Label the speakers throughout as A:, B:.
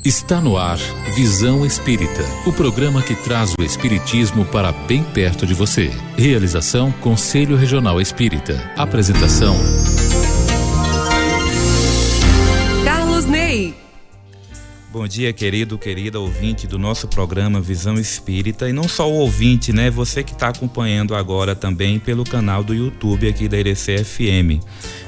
A: Está no ar Visão Espírita, o programa que traz o espiritismo para bem perto de você. Realização Conselho Regional Espírita. Apresentação
B: Carlos Ney.
C: Bom dia, querida ouvinte do nosso programa Visão Espírita, e não só o ouvinte, né? Você que está acompanhando agora também pelo canal do YouTube aqui da Irecê FM.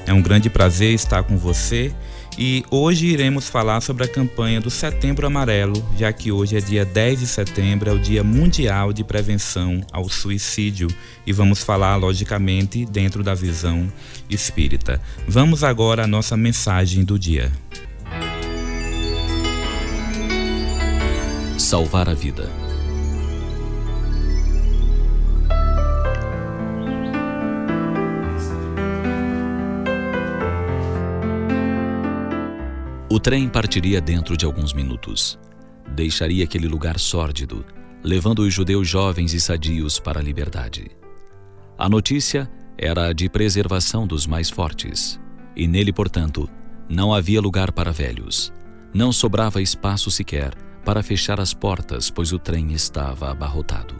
C: É um grande prazer estar com você. E hoje iremos falar sobre a campanha do Setembro Amarelo, já que hoje é dia 10 de setembro, é o Dia Mundial de Prevenção ao Suicídio. E vamos falar, logicamente, dentro da visão espírita. Vamos agora à nossa mensagem do dia.
D: Salvar a vida. O trem partiria dentro de alguns minutos. Deixaria aquele lugar sórdido, levando os judeus jovens e sadios para a liberdade. A notícia era a de preservação dos mais fortes, e nele, portanto, não havia lugar para velhos. Não sobrava espaço sequer para fechar as portas, pois o trem estava abarrotado.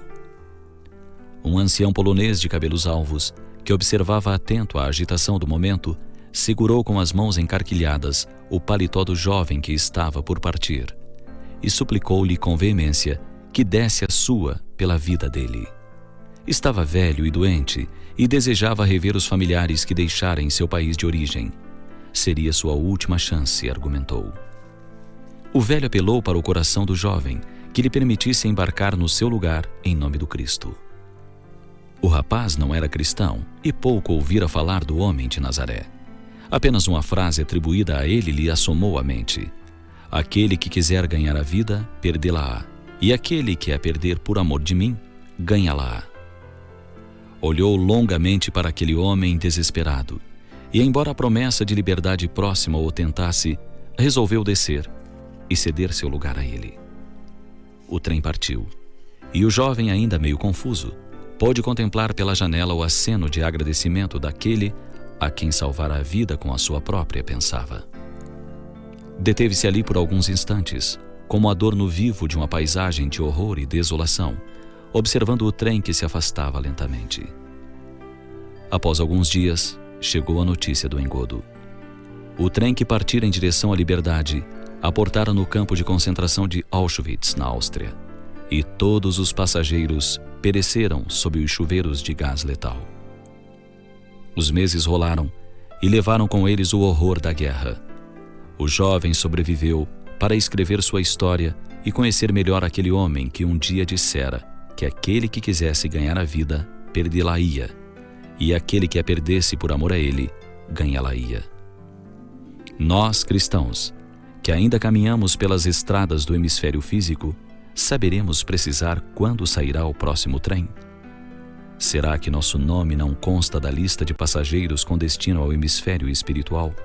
D: Um ancião polonês de cabelos alvos, que observava atento a agitação do momento, segurou com as mãos encarquilhadas o paletó do jovem que estava por partir e suplicou-lhe com veemência que desse a sua pela vida dele. Estava velho e doente e desejava rever os familiares que deixara em seu país de origem. Seria sua última chance, argumentou. O velho apelou para o coração do jovem que lhe permitisse embarcar no seu lugar em nome do Cristo. O rapaz não era cristão e pouco ouvira falar do homem de Nazaré. Apenas uma frase atribuída a ele lhe assomou à mente: aquele que quiser ganhar a vida, perdê-la-á, e aquele que a perder por amor de mim, ganha-la-á. Olhou longamente para aquele homem desesperado, e embora a promessa de liberdade próxima o tentasse, resolveu descer e ceder seu lugar a ele. O trem partiu, e o jovem, ainda meio confuso, pôde contemplar pela janela o aceno de agradecimento daquele a quem salvar a vida com a sua própria, pensava. Deteve-se ali por alguns instantes, como adorno vivo de uma paisagem de horror e desolação, observando o trem que se afastava lentamente. Após alguns dias, chegou a notícia do engodo. O trem que partira em direção à liberdade aportara no campo de concentração de Auschwitz, na Áustria, e todos os passageiros pereceram sob os chuveiros de gás letal. Os meses rolaram e levaram com eles o horror da guerra. O jovem sobreviveu para escrever sua história e conhecer melhor aquele homem que um dia dissera que aquele que quisesse ganhar a vida, perdê-la-ia, e aquele que a perdesse por amor a ele, ganhá-la-ia. Nós, cristãos, que ainda caminhamos pelas estradas do hemisfério físico, saberemos precisar quando sairá o próximo trem? Será que nosso nome não consta da lista de passageiros com destino ao hemisfério espiritual?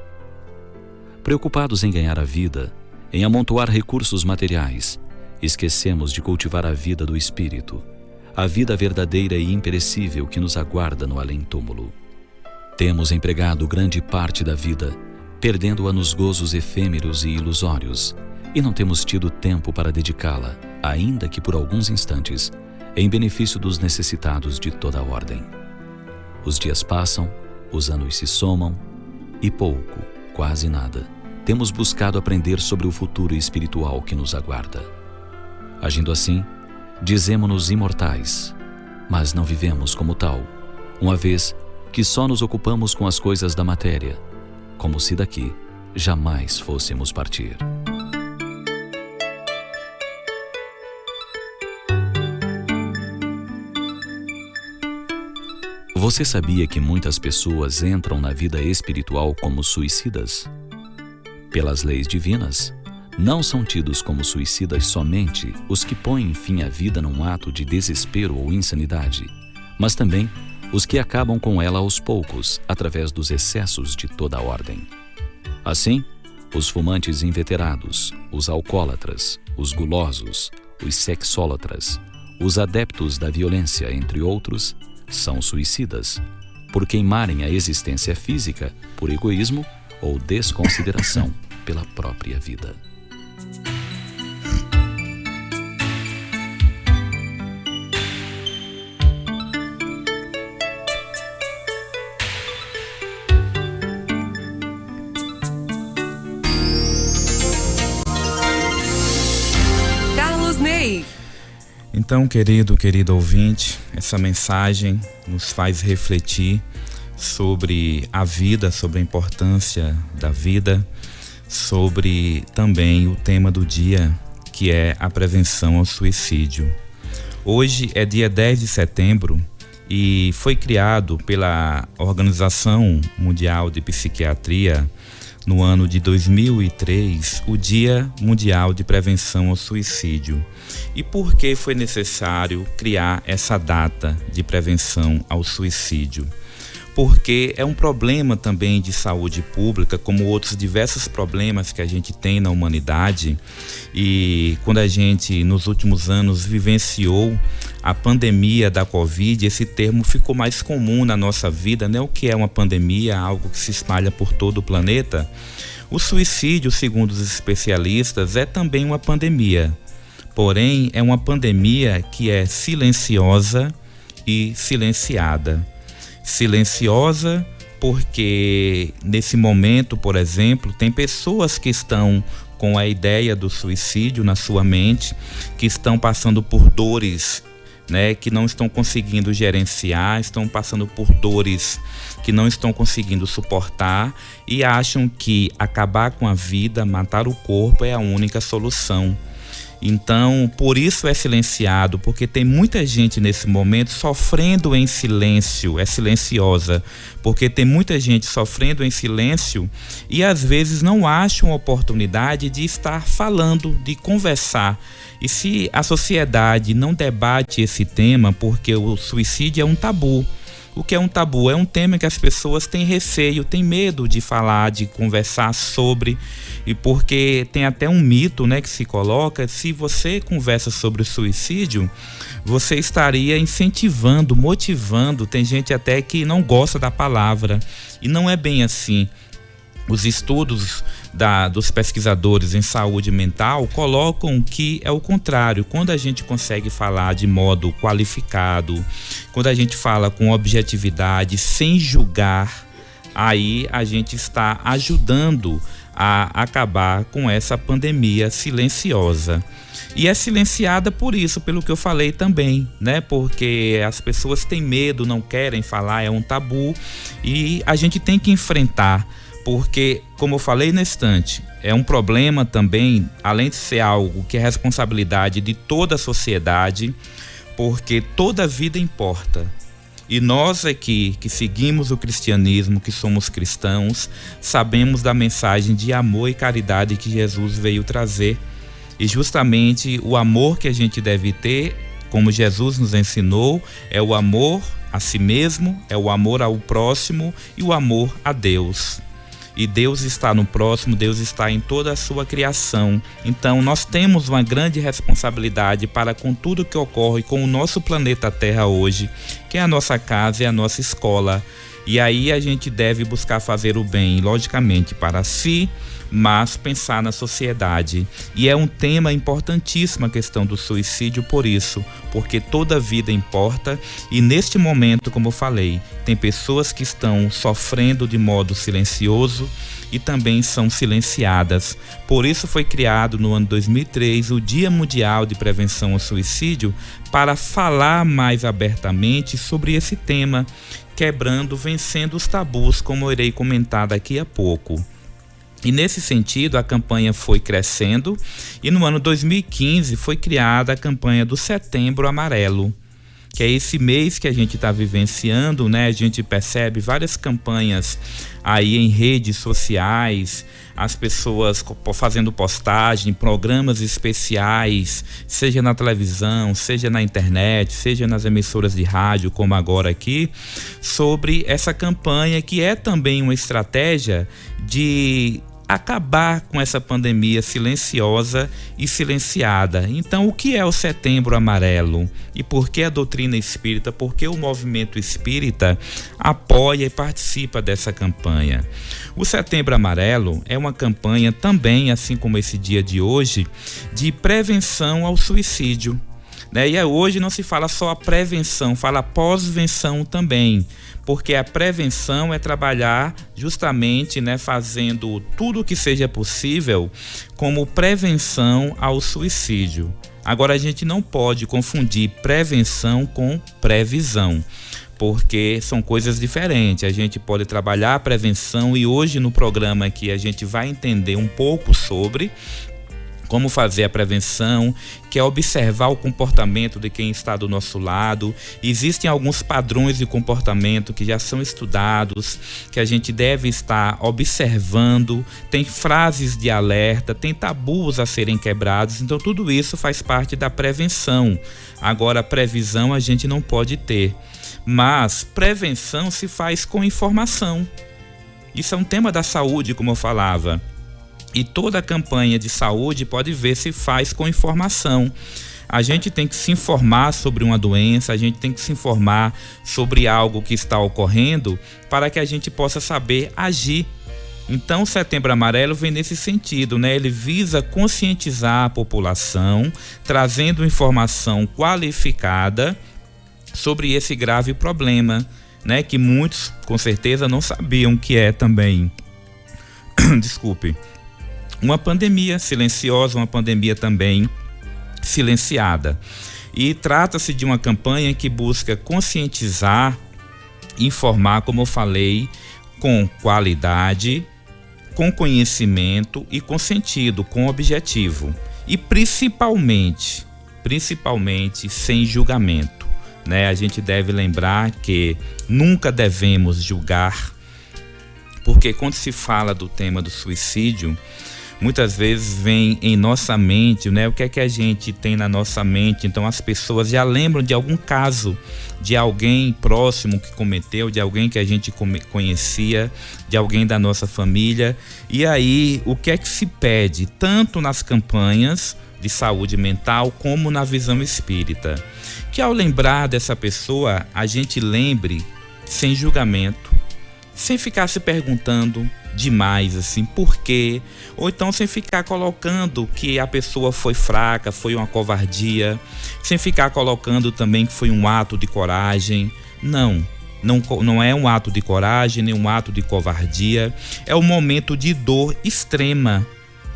D: Preocupados em ganhar a vida, em amontoar recursos materiais, esquecemos de cultivar a vida do espírito, a vida verdadeira e imperecível que nos aguarda no além-túmulo. Temos empregado grande parte da vida, perdendo-a nos gozos efêmeros e ilusórios, e não temos tido tempo para dedicá-la, ainda que por alguns instantes, em benefício dos necessitados de toda a ordem. Os dias passam, os anos se somam, e pouco, quase nada, temos buscado aprender sobre o futuro espiritual que nos aguarda. Agindo assim, dizemo-nos imortais, mas não vivemos como tal, uma vez que só nos ocupamos com as coisas da matéria, como se daqui jamais fôssemos partir. Você sabia que muitas pessoas entram na vida espiritual como suicidas? Pelas leis divinas, não são tidos como suicidas somente os que põem fim à vida num ato de desespero ou insanidade, mas também os que acabam com ela aos poucos, através dos excessos de toda a ordem. Assim, os fumantes inveterados, os alcoólatras, os gulosos, os sexólatras, os adeptos da violência, entre outros, são suicidas, por queimarem a existência física por egoísmo ou desconsideração pela própria vida.
C: Então, querido ouvinte, essa mensagem nos faz refletir sobre a vida, sobre a importância da vida, sobre também o tema do dia, que é a prevenção ao suicídio. Hoje é dia 10 de setembro e foi criado pela Organização Mundial de Psiquiatria, no ano de 2003, o Dia Mundial de Prevenção ao Suicídio. E por que foi necessário criar essa data de prevenção ao suicídio? Porque é um problema também de saúde pública, como outros diversos problemas que a gente tem na humanidade. E quando a gente, nos últimos anos, vivenciou a pandemia da Covid, esse termo ficou mais comum na nossa vida, né? O que é uma pandemia? Algo que se espalha por todo o planeta. O suicídio, segundo os especialistas, é também uma pandemia. Porém, é uma pandemia que é silenciosa e silenciada. Silenciosa porque nesse momento, por exemplo, tem pessoas que estão com a ideia do suicídio na sua mente, que estão passando por dores, né, que não estão conseguindo gerenciar, estão passando por dores que não estão conseguindo suportar e acham que acabar com a vida, matar o corpo é a única solução. Então, por isso é silenciado, porque tem muita gente nesse momento sofrendo em silêncio, é silenciosa, porque tem muita gente sofrendo em silêncio e às vezes não acham a oportunidade de estar falando, de conversar. E se a sociedade não debate esse tema, porque o suicídio é um tabu. O que é um tabu? É um tema que as pessoas têm receio, têm medo de falar, de conversar sobre, e porque tem até um mito, né, que se coloca: se você conversa sobre o suicídio, você estaria incentivando, motivando. Tem gente até que não gosta da palavra, e não é bem assim. Os estudos dos pesquisadores em saúde mental colocam que é o contrário. Quando a gente consegue falar de modo qualificado, quando a gente fala com objetividade, sem julgar, aí a gente está ajudando a acabar com essa pandemia silenciosa. E é silenciada por isso, pelo que eu falei também, né? Porque as pessoas têm medo, não querem falar, é um tabu e a gente tem que enfrentar. Porque, como eu falei na estante, é um problema também, além de ser algo que é responsabilidade de toda a sociedade, porque toda vida importa. E nós aqui, que seguimos o cristianismo, que somos cristãos, sabemos da mensagem de amor e caridade que Jesus veio trazer. E justamente o amor que a gente deve ter, como Jesus nos ensinou, é o amor a si mesmo, é o amor ao próximo e o amor a Deus. E Deus está no próximo, Deus está em toda a sua criação. Então nós temos uma grande responsabilidade para com tudo que ocorre com o nosso planeta Terra hoje, que é a nossa casa e a nossa escola. E aí a gente deve buscar fazer o bem, logicamente, para si, mas pensar na sociedade. E é um tema importantíssimo a questão do suicídio por isso, porque toda vida importa e neste momento, como eu falei, tem pessoas que estão sofrendo de modo silencioso e também são silenciadas. Por isso foi criado no ano 2003 o Dia Mundial de Prevenção ao Suicídio, para falar mais abertamente sobre esse tema, quebrando, vencendo os tabus, como eu irei comentar daqui a pouco. E nesse sentido, a campanha foi crescendo e no ano 2015 foi criada a campanha do Setembro Amarelo, que é esse mês que a gente está vivenciando, né? A gente percebe várias campanhas aí em redes sociais, as pessoas fazendo postagem, programas especiais, seja na televisão, seja na internet, seja nas emissoras de rádio, como agora aqui, sobre essa campanha que é também uma estratégia de acabar com essa pandemia silenciosa e silenciada. Então, o que é o Setembro Amarelo? E por que a doutrina espírita, por que o movimento espírita apoia e participa dessa campanha? O Setembro Amarelo é uma campanha também, assim como esse dia de hoje, de prevenção ao suicídio. E hoje não se fala só a prevenção, fala a pós-venção também, porque a prevenção é trabalhar justamente, fazendo tudo o que seja possível como prevenção ao suicídio. Agora, a gente não pode confundir prevenção com previsão, porque são coisas diferentes. A gente pode trabalhar a prevenção e hoje no programa aqui a gente vai entender um pouco sobre como fazer a prevenção, que é observar o comportamento de quem está do nosso lado. Existem alguns padrões de comportamento que já são estudados, que a gente deve estar observando. Tem frases de alerta, tem tabus a serem quebrados. Então tudo isso faz parte da prevenção. Agora, a previsão a gente não pode ter, mas prevenção se faz com informação. Isso é um tema da saúde, como eu falava. E toda a campanha de saúde pode ver se faz com informação. A gente tem que se informar sobre uma doença, a gente tem que se informar sobre algo que está ocorrendo para que a gente possa saber agir. Então, o Setembro Amarelo vem nesse sentido, né? Ele visa conscientizar a população, trazendo informação qualificada sobre esse grave problema, né? Que muitos, com certeza, não sabiam que é também. Desculpe. Uma pandemia silenciosa, uma pandemia também silenciada. E trata-se de uma campanha que busca conscientizar, informar, como eu falei, com qualidade, com conhecimento e com sentido, com objetivo. E principalmente sem julgamento, né? A gente deve lembrar que nunca devemos julgar, porque quando se fala do tema do suicídio, muitas vezes vem em nossa mente, né? O que é que a gente tem na nossa mente? Então as pessoas já lembram de algum caso, de alguém próximo que cometeu, de alguém que a gente conhecia, de alguém da nossa família. E aí, o que é que se pede, tanto nas campanhas de saúde mental como na visão espírita? Que ao lembrar dessa pessoa, a gente lembre sem julgamento, sem ficar se perguntando demais assim, por quê? Ou então sem ficar colocando que a pessoa foi fraca, foi uma covardia, sem ficar colocando também que foi um ato de coragem. Não é um ato de coragem, nem um ato de covardia. É um momento de dor extrema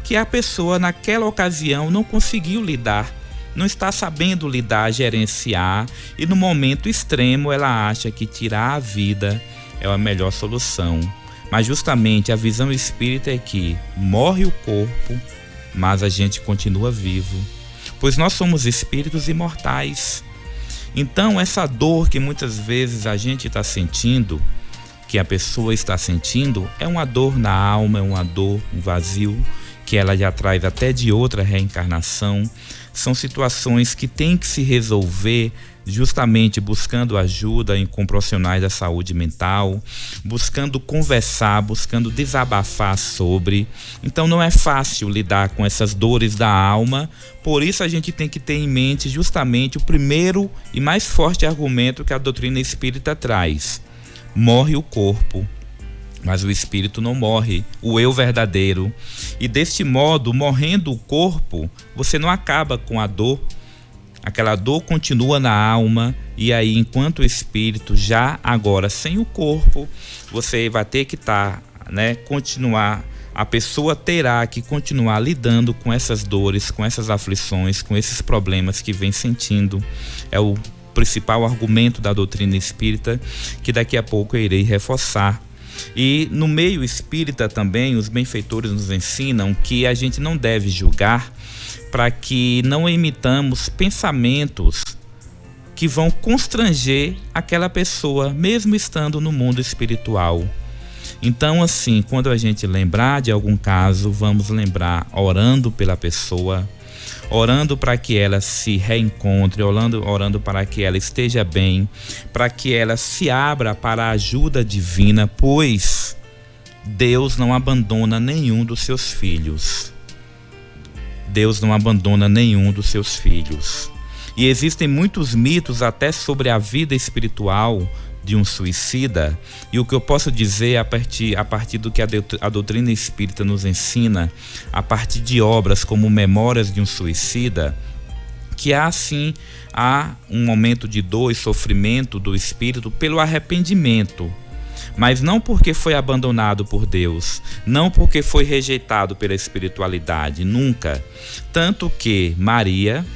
C: que a pessoa naquela ocasião não conseguiu lidar, não está sabendo lidar, gerenciar, e no momento extremo ela acha que tirar a vida é a melhor solução. Mas justamente a visão espírita é que morre o corpo, mas a gente continua vivo, pois nós somos espíritos imortais. Então essa dor que muitas vezes a gente está sentindo, que a pessoa está sentindo, é uma dor na alma, é uma dor, um vazio, que ela já traz até de outra reencarnação. São situações que têm que se resolver justamente buscando ajuda com profissionais da saúde mental, buscando conversar, buscando desabafar sobre. Então não é fácil lidar com essas dores da alma, por isso a gente tem que ter em mente justamente o primeiro e mais forte argumento que a doutrina espírita traz: morre o corpo, mas o espírito não morre, o eu verdadeiro. E deste modo, morrendo o corpo, você não acaba com a dor. Aquela dor continua na alma, e aí enquanto o espírito, já agora sem o corpo, você vai ter que continuar, a pessoa terá que continuar lidando com essas dores, com essas aflições, com esses problemas que vem sentindo. É o principal argumento da doutrina espírita, que daqui a pouco eu irei reforçar. E no meio espírita também, os benfeitores nos ensinam que a gente não deve julgar, para que não emitamos pensamentos que vão constranger aquela pessoa, mesmo estando no mundo espiritual. Então, assim, quando a gente lembrar de algum caso, vamos lembrar orando pela pessoa, orando para que ela se reencontre, orando para que ela esteja bem, para que ela se abra para a ajuda divina, pois Deus não abandona nenhum dos seus filhos. Deus não abandona nenhum dos seus filhos. E existem muitos mitos até sobre a vida espiritual de um suicida. E o que eu posso dizer a partir do que a doutrina espírita nos ensina, a partir de obras como Memórias de um Suicida, que há um momento de dor e sofrimento do espírito pelo arrependimento. Mas não porque foi abandonado por Deus, não porque foi rejeitado pela espiritualidade, nunca. Tanto que Maria,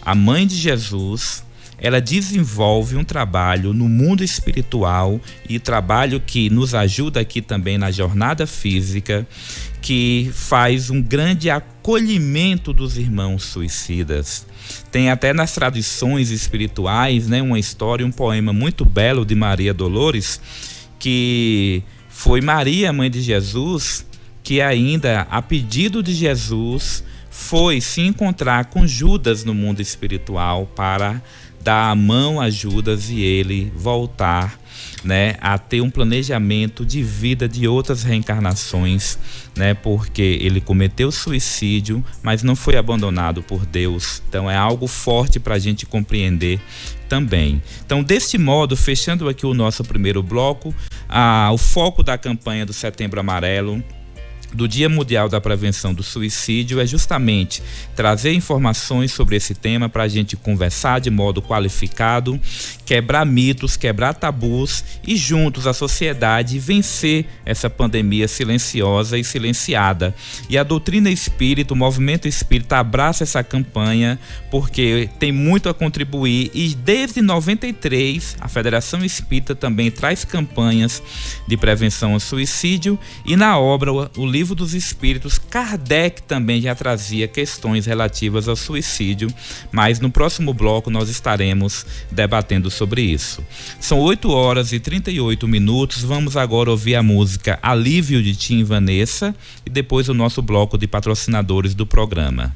C: a mãe de Jesus, ela desenvolve um trabalho no mundo espiritual e trabalho que nos ajuda aqui também na jornada física, que faz um grande acolhimento dos irmãos suicidas. Tem até nas tradições espirituais, né, uma história, um poema muito belo de Maria Dolores, que foi Maria, mãe de Jesus, que ainda, a pedido de Jesus, foi se encontrar com Judas no mundo espiritual para dar a mão a Judas e ele voltar, né, a ter um planejamento de vida de outras reencarnações, né, porque ele cometeu suicídio, mas não foi abandonado por Deus. Então é algo forte para a gente compreender também. Então, deste modo, fechando aqui o nosso primeiro bloco, o foco da campanha do Setembro Amarelo, do Dia Mundial da Prevenção do Suicídio, é justamente trazer informações sobre esse tema para a gente conversar de modo qualificado, quebrar mitos, quebrar tabus e juntos a sociedade vencer essa pandemia silenciosa e silenciada. E a doutrina espírita, o movimento espírita abraça essa campanha porque tem muito a contribuir, e desde 93 a Federação Espírita também traz campanhas de prevenção ao suicídio, e na obra O Livro dos Espíritos, Kardec também já trazia questões relativas ao suicídio, mas no próximo bloco nós estaremos debatendo sobre isso. São 8h38. Vamos agora ouvir a música Alívio de Tim e Vanessa e depois o nosso bloco de patrocinadores do programa.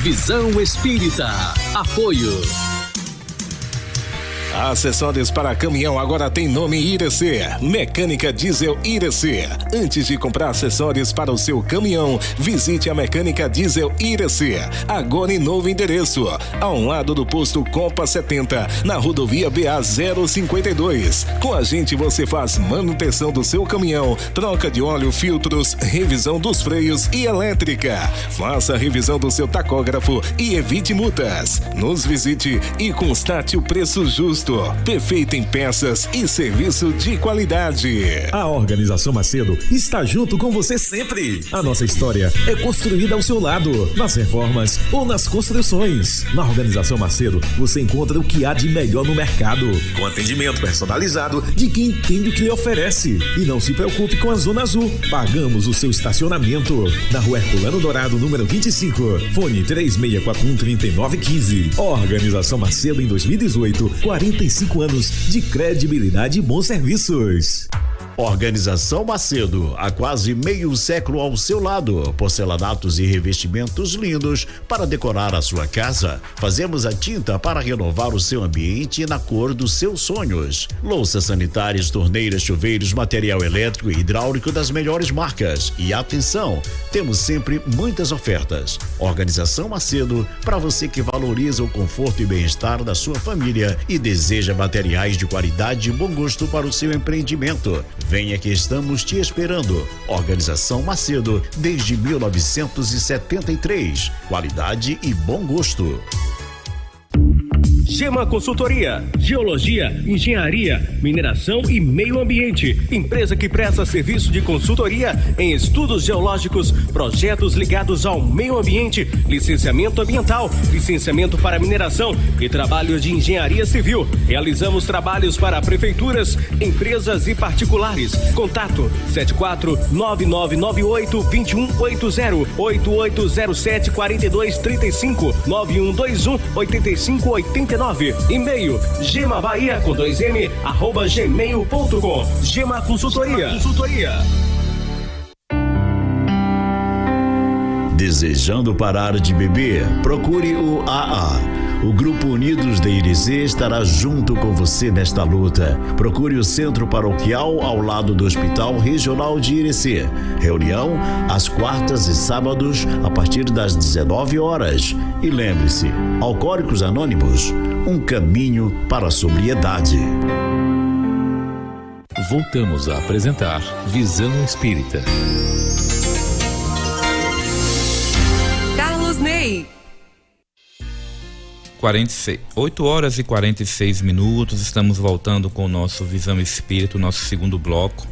E: Visão Espírita. Apoio.
F: Acessórios para caminhão agora tem nome IRC, Mecânica Diesel IRC. Antes de comprar acessórios para o seu caminhão, visite a Mecânica Diesel IRC, agora em novo endereço, ao lado do posto Copa 70, na rodovia BA 052. Com a gente você faz manutenção do seu caminhão, troca de óleo, filtros, revisão dos freios e elétrica. Faça a revisão do seu tacógrafo e evite multas. Nos visite e constate o preço justo. Perfeito em peças e serviço de qualidade.
G: A Organização Macedo está junto com você sempre. A nossa história é construída ao seu lado, nas reformas ou nas construções. Na Organização Macedo, você encontra o que há de melhor no mercado, com atendimento personalizado de quem entende o que lhe oferece. E não se preocupe com a Zona Azul. Pagamos o seu estacionamento. Na Rua Herculano Dourado, número 25. Fone 3641-3915. Organização Macedo em 2018. 45 anos de credibilidade e bons serviços.
H: Organização Macedo, há quase meio século ao seu lado. Porcelanatos e revestimentos lindos para decorar a sua casa. Fazemos a tinta para renovar o seu ambiente na cor dos seus sonhos. Louças sanitárias, torneiras, chuveiros, material elétrico e hidráulico das melhores marcas. E atenção, temos sempre muitas ofertas. Organização Macedo, para você que valoriza o conforto e bem-estar da sua família e deseja materiais de qualidade e bom gosto para o seu empreendimento. Venha que estamos te esperando. Organização Macedo, desde 1973. Qualidade e bom gosto.
I: Gema Consultoria, Geologia, Engenharia, Mineração e Meio Ambiente. Empresa que presta serviço de consultoria em estudos geológicos, projetos ligados ao meio ambiente, licenciamento ambiental, licenciamento para mineração e trabalhos de engenharia civil. Realizamos trabalhos para prefeituras, empresas e particulares. Contato 74-9998-2180, 8807-4235, 9121-8589. E-mail gemabahia com 2m @gmail.com. Gema Consultoria.
H: Desejando parar de beber? Procure o AA. O Grupo Unidos da IRC estará junto com você nesta luta. Procure o Centro Paroquial ao lado do Hospital Regional de IRC. Reunião às quartas e sábados a partir das 19 horas. E lembre-se, Alcoólicos Anônimos, um caminho para a sobriedade.
A: Voltamos a apresentar Visão Espírita.
B: Carlos Ney.
C: 8 horas e 46 minutos, estamos voltando com o nosso Visão Espírita, o nosso segundo bloco.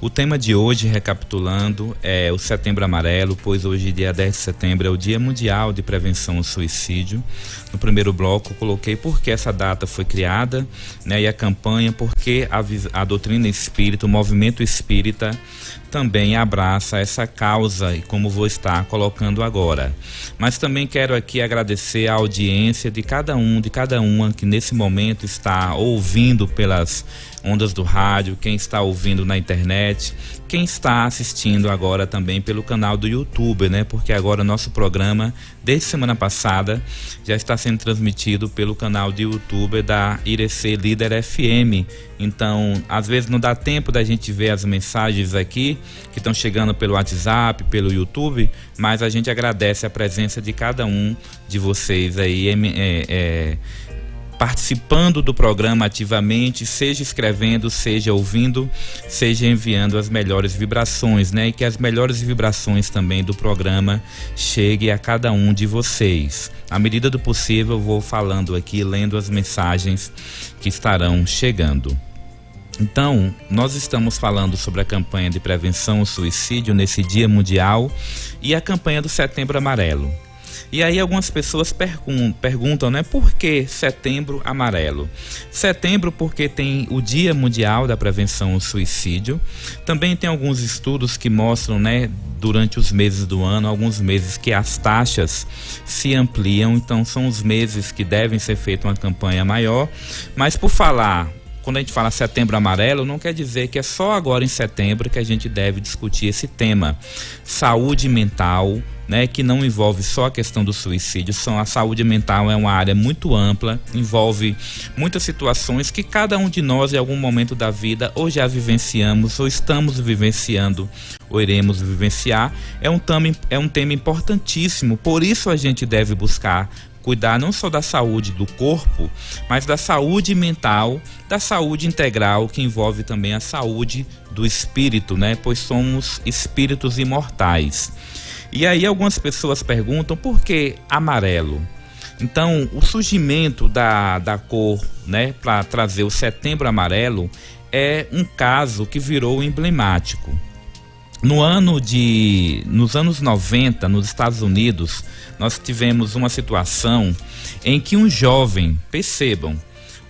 C: O tema de hoje, recapitulando, é o Setembro Amarelo, pois hoje, dia 10 de setembro, é o Dia Mundial de Prevenção ao Suicídio. No primeiro bloco, coloquei por que essa data foi criada, né, e a campanha, porque a doutrina espírita, o movimento espírita, também abraça essa causa, e como vou estar colocando agora. Mas também quero aqui agradecer a audiência de cada um, de cada uma que nesse momento está ouvindo pelas ondas do rádio, quem está ouvindo na internet, quem está assistindo agora também pelo canal do YouTube, né? Porque agora o nosso programa, desde semana passada, já está sendo transmitido pelo canal de YouTube da IRC Líder FM. Então, às vezes não dá tempo da gente ver as mensagens aqui que estão chegando pelo WhatsApp, pelo YouTube, mas a gente agradece a presença de cada um de vocês aí, participando do programa ativamente, seja escrevendo, seja ouvindo, seja enviando as melhores vibrações, né? E que as melhores vibrações também do programa cheguem a cada um de vocês. À medida do possível, eu vou falando aqui, lendo as mensagens que estarão chegando. Então, nós estamos falando sobre a campanha de prevenção ao suicídio nesse Dia Mundial e a campanha do Setembro Amarelo. E aí algumas pessoas perguntam, né, por que Setembro Amarelo? Setembro porque tem o Dia Mundial da Prevenção ao Suicídio. Também tem alguns estudos que mostram, né, durante os meses do ano, alguns meses que as taxas se ampliam, então são os meses que devem ser feita uma campanha maior. Mas por falar quando a gente fala Setembro Amarelo, não quer dizer que é só agora em setembro que a gente deve discutir esse tema. Saúde mental, né, que não envolve só a questão do suicídio. A saúde mental é uma área muito ampla, envolve muitas situações que cada um de nós em algum momento da vida ou já vivenciamos, ou estamos vivenciando, ou iremos vivenciar. É um tema importantíssimo, por isso a gente deve buscar cuidar não só da saúde do corpo, mas da saúde mental, da saúde integral, que envolve também a saúde do espírito, né? Pois somos espíritos imortais. E aí algumas pessoas perguntam por que amarelo? Então, o surgimento da cor, né, para trazer o Setembro Amarelo, é um caso que virou emblemático. Nos anos 90, nos Estados Unidos, nós tivemos uma situação em que um jovem, percebam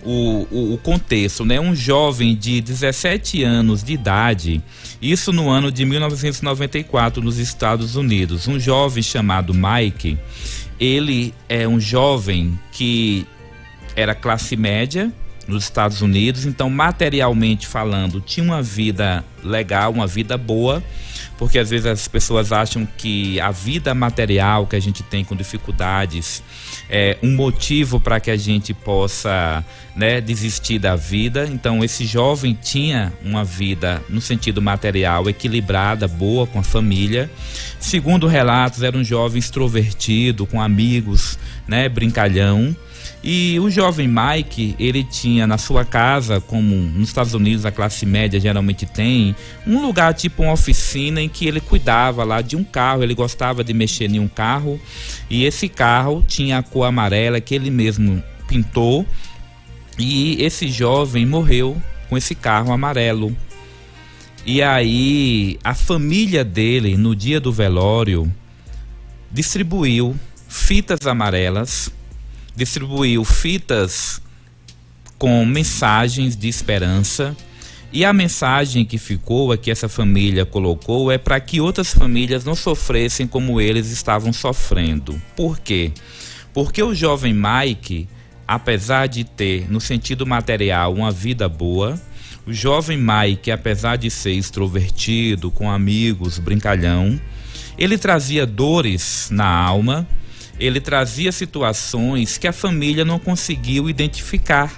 C: o contexto, né? Um jovem de 17 anos de idade, isso no ano de 1994 nos Estados Unidos, um jovem chamado Mike. Ele é um jovem que era classe média nos Estados Unidos, então materialmente falando tinha uma vida legal, uma vida boa, porque às vezes as pessoas acham que a vida material que a gente tem com dificuldades é um motivo para que a gente possa, né, desistir da vida. Então esse jovem tinha uma vida no sentido material equilibrada, boa, com a família. Segundo relatos, era um jovem extrovertido, com amigos, né, brincalhão. E o jovem Mike, ele tinha na sua casa, como nos Estados Unidos a classe média geralmente tem, um lugar tipo uma oficina em que ele cuidava lá de um carro. Ele gostava de mexer em um carro, e esse carro tinha a cor amarela que ele mesmo pintou, e esse jovem morreu com esse carro amarelo. E aí a família dele, no dia do velório, distribuiu fitas amarelas, distribuiu fitas com mensagens de esperança, e a mensagem que ficou, que essa família colocou, é para que outras famílias não sofressem como eles estavam sofrendo. Por quê? Porque o jovem Mike, apesar de ter, no sentido material, uma vida boa, o jovem Mike, apesar de ser extrovertido, com amigos, brincalhão, ele trazia dores na alma. Ele trazia situações que a família não conseguiu identificar.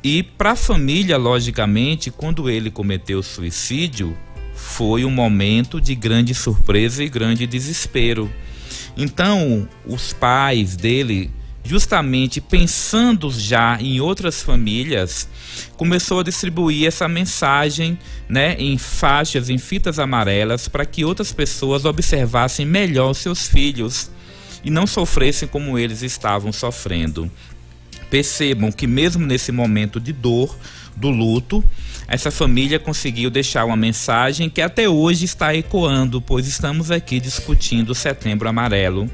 C: E para a família, logicamente, quando ele cometeu suicídio, foi um momento de grande surpresa e grande desespero. Então, os pais dele, justamente pensando já em outras famílias, começou a distribuir essa mensagem, né, em faixas, em fitas amarelas, para que outras pessoas observassem melhor seus filhos e não sofressem como eles estavam sofrendo. Percebam que mesmo nesse momento de dor, do luto, essa família conseguiu deixar uma mensagem que até hoje está ecoando, pois estamos aqui discutindo o Setembro Amarelo.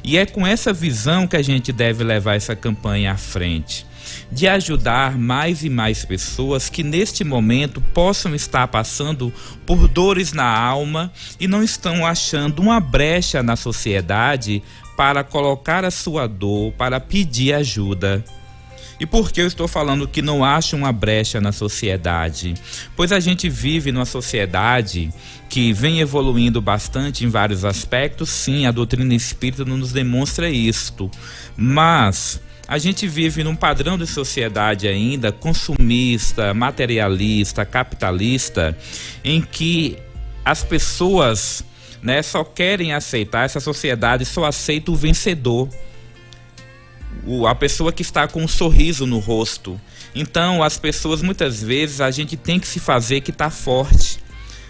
C: E é com essa visão que a gente deve levar essa campanha à frente, de ajudar mais e mais pessoas que neste momento possam estar passando por dores na alma e não estão achando uma brecha na sociedade para colocar a sua dor, para pedir ajuda. E por que eu estou falando que não acha uma brecha na sociedade? Pois a gente vive numa sociedade que vem evoluindo bastante em vários aspectos. Sim, a doutrina espírita nos demonstra isto, mas a gente vive num padrão de sociedade ainda consumista, materialista, capitalista, em que as pessoas, né, só querem aceitar, essa sociedade só aceita o vencedor, a pessoa que está com um sorriso no rosto. Então as pessoas, muitas vezes, a gente tem que se fazer que está forte,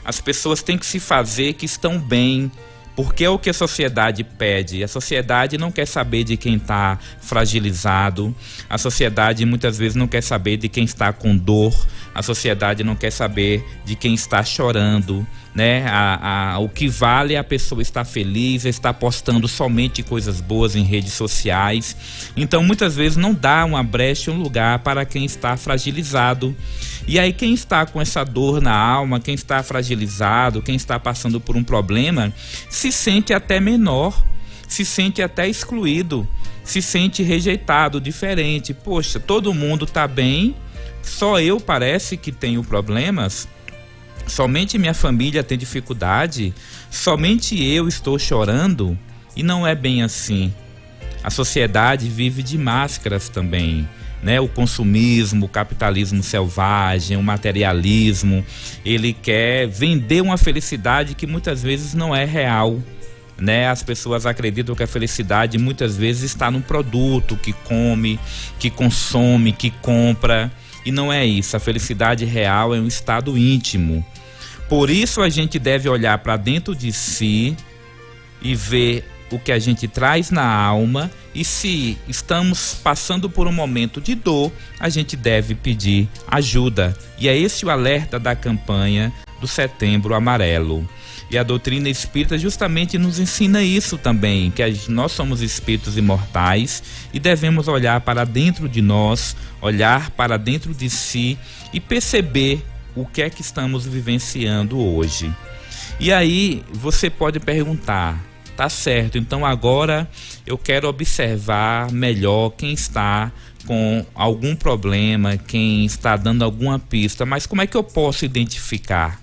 C: as pessoas têm que se fazer que estão bem, porque é o que a sociedade pede. A sociedade não quer saber de quem está fragilizado, a sociedade muitas vezes não quer saber de quem está com dor, a sociedade não quer saber de quem está chorando, né? O que vale é a pessoa estar feliz, estar postando somente coisas boas em redes sociais. Então muitas vezes não dá uma brecha, um lugar para quem está fragilizado. E aí quem está com essa dor na alma, quem está fragilizado, quem está passando por um problema, se sente até menor, se sente até excluído, se sente rejeitado, diferente. Poxa, todo mundo está bem, só eu parece que tenho problemas, somente minha família tem dificuldade, somente eu estou chorando, e não é bem assim. A sociedade vive de máscaras também, né? O consumismo, o capitalismo selvagem, o materialismo, ele quer vender uma felicidade que muitas vezes não é real, né? As pessoas acreditam que a felicidade muitas vezes está no produto que come, que consome, que compra, e não é isso. A felicidade real é um estado íntimo. Por isso a gente deve olhar para dentro de si e ver o que a gente traz na alma, e se estamos passando por um momento de dor, a gente deve pedir ajuda. E é esse o alerta da campanha do Setembro Amarelo. E a doutrina espírita justamente nos ensina isso também, que nós somos espíritos imortais e devemos olhar para dentro de nós, olhar para dentro de si e perceber o que é que estamos vivenciando hoje. E aí você pode perguntar: tá certo, então agora eu quero observar melhor quem está com algum problema, quem está dando alguma pista, mas como é que eu posso identificar?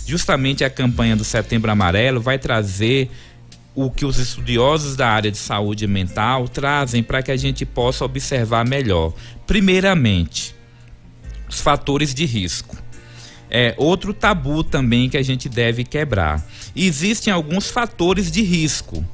C: Justamente a campanha do Setembro Amarelo vai trazer o que os estudiosos da área de saúde mental trazem para que a gente possa observar melhor. Primeiramente, os fatores de risco. É outro tabu também que a gente deve quebrar. E existem alguns fatores de risco,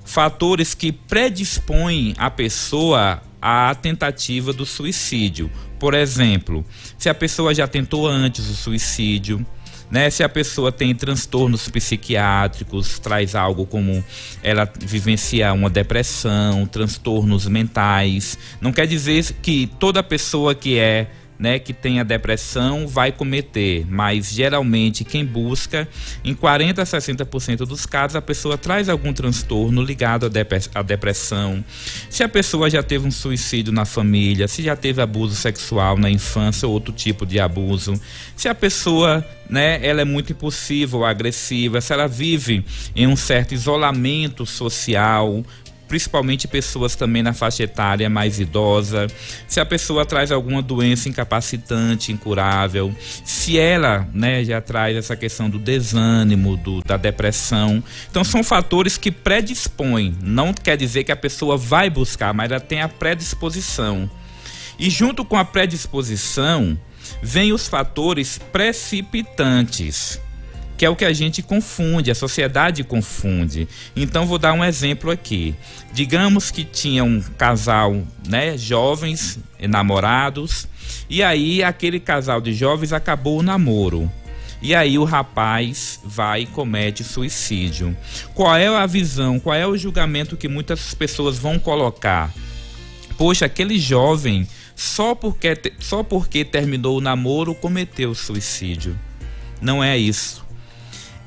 C: fatores que predispõem a pessoa à tentativa do suicídio. Por exemplo, se a pessoa já tentou antes o suicídio, né? Se a pessoa tem transtornos psiquiátricos, traz algo como ela vivenciar uma depressão, transtornos mentais. Não quer dizer que toda pessoa que que tem a depressão vai cometer, mas geralmente quem busca, em 40% a 60% dos casos, a pessoa traz algum transtorno ligado à depressão. Se a pessoa já teve um suicídio na família, se já teve abuso sexual na infância ou outro tipo de abuso, se a pessoa ela é muito impulsiva ou agressiva, se ela vive em um certo isolamento social, principalmente pessoas também na faixa etária mais idosa, se a pessoa traz alguma doença incapacitante, incurável, se ela já traz essa questão do desânimo, da depressão. Então são fatores que predispõem, não quer dizer que a pessoa vai buscar, mas ela tem a predisposição. E junto com a predisposição, vem os fatores precipitantes, que é o que a gente confunde, a sociedade confunde. Então vou dar um exemplo aqui. Digamos que tinha um casal, jovens, namorados, e aí aquele casal de jovens acabou o namoro. E aí o rapaz vai e comete suicídio. Qual é a visão, qual é o julgamento que muitas pessoas vão colocar? Poxa, aquele jovem, só porque terminou o namoro, cometeu suicídio. Não é isso.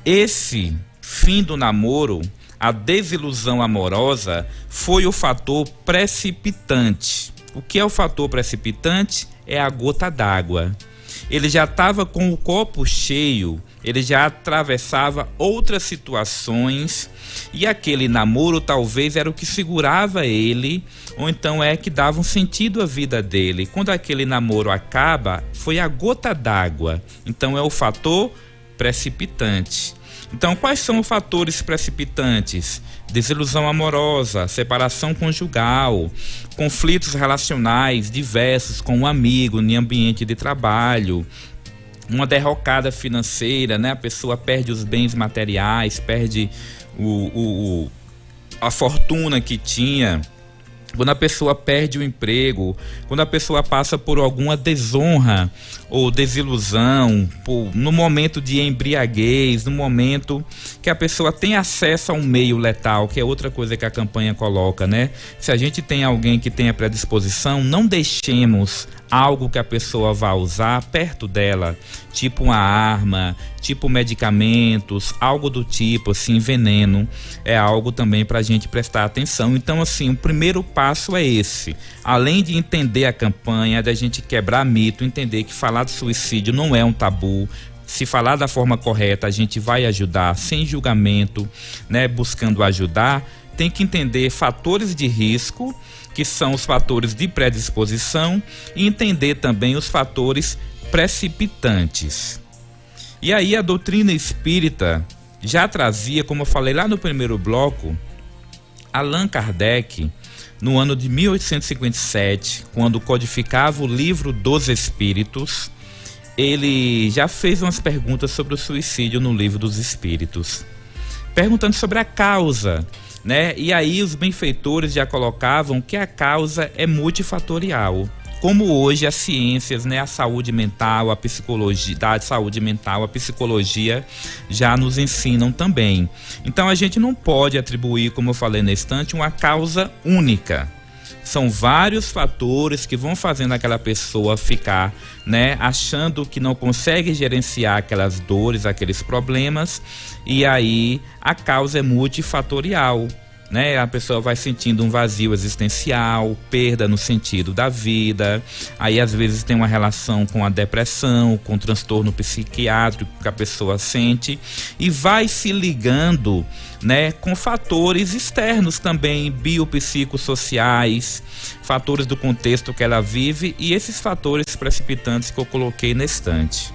C: Esse fim do namoro, a desilusão amorosa, foi o fator precipitante. O que é o fator precipitante? É a gota d'água. Ele já estava com o copo cheio, ele já atravessava outras situações, e aquele namoro talvez era o que segurava ele, ou então é que dava um sentido à vida dele. Quando aquele namoro acaba, foi a gota d'água. Então é o fator precipitante. Então, quais são os fatores precipitantes? Desilusão amorosa, separação conjugal, conflitos relacionais diversos com um amigo em ambiente de trabalho, uma derrocada financeira, A pessoa perde os bens materiais, perde a fortuna que tinha. Quando a pessoa perde o emprego, quando a pessoa passa por alguma desonra ou desilusão, no momento de embriaguez, no momento que a pessoa tem acesso a um meio letal, que é outra coisa que a campanha coloca, Se a gente tem alguém que tem a predisposição, não deixemos algo que a pessoa vá usar perto dela, tipo uma arma, tipo medicamentos, algo do tipo, assim, veneno, é algo também para a gente prestar atenção. Então, assim, o primeiro passo é esse. Além de entender a campanha, da gente quebrar mito, entender que falar de suicídio não é um tabu. Se falar da forma correta, a gente vai ajudar, sem julgamento, buscando ajudar. Tem que entender fatores de risco que são os fatores de predisposição, e entender também os fatores precipitantes. E aí a doutrina espírita já trazia, como eu falei lá no primeiro bloco, Allan Kardec, no ano de 1857, quando codificava o Livro dos Espíritos, ele já fez umas perguntas sobre o suicídio no Livro dos Espíritos, perguntando sobre a causa, né? E aí os benfeitores já colocavam que a causa é multifatorial, como hoje as ciências, né, a saúde mental, a psicologia, da saúde mental, a psicologia já nos ensinam também. Então a gente não pode atribuir, como eu falei na estante, uma causa única. São vários fatores que vão fazendo aquela pessoa ficar, né, achando que não consegue gerenciar aquelas dores, aqueles problemas, e aí a causa é multifatorial, né? A pessoa vai sentindo um vazio existencial, perda no sentido da vida, aí às vezes tem uma relação com a depressão, com o transtorno psiquiátrico que a pessoa sente, e vai se ligando, né, com fatores externos também, biopsicossociais, fatores do contexto que ela vive, e esses fatores precipitantes que eu coloquei na estante.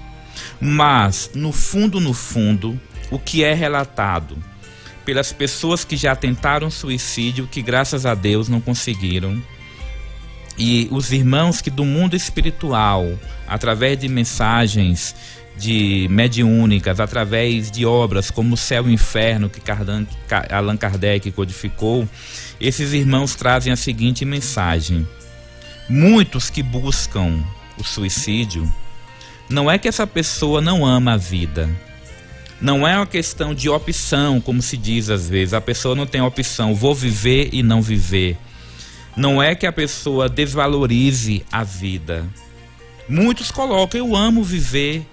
C: Mas, no fundo, o que é relatado pelas pessoas que já tentaram suicídio, que graças a Deus não conseguiram, e os irmãos que do mundo espiritual, através de mensagens de mediúnicas, através de obras como o Céu e o Inferno, que Allan Kardec codificou, esses irmãos trazem a seguinte mensagem: muitos que buscam o suicídio, não é que essa pessoa não ama a vida, não é uma questão de opção, como se diz às vezes. A pessoa não tem opção, vou viver e não viver. Não é que a pessoa desvalorize a vida. Muitos colocam: eu amo viver,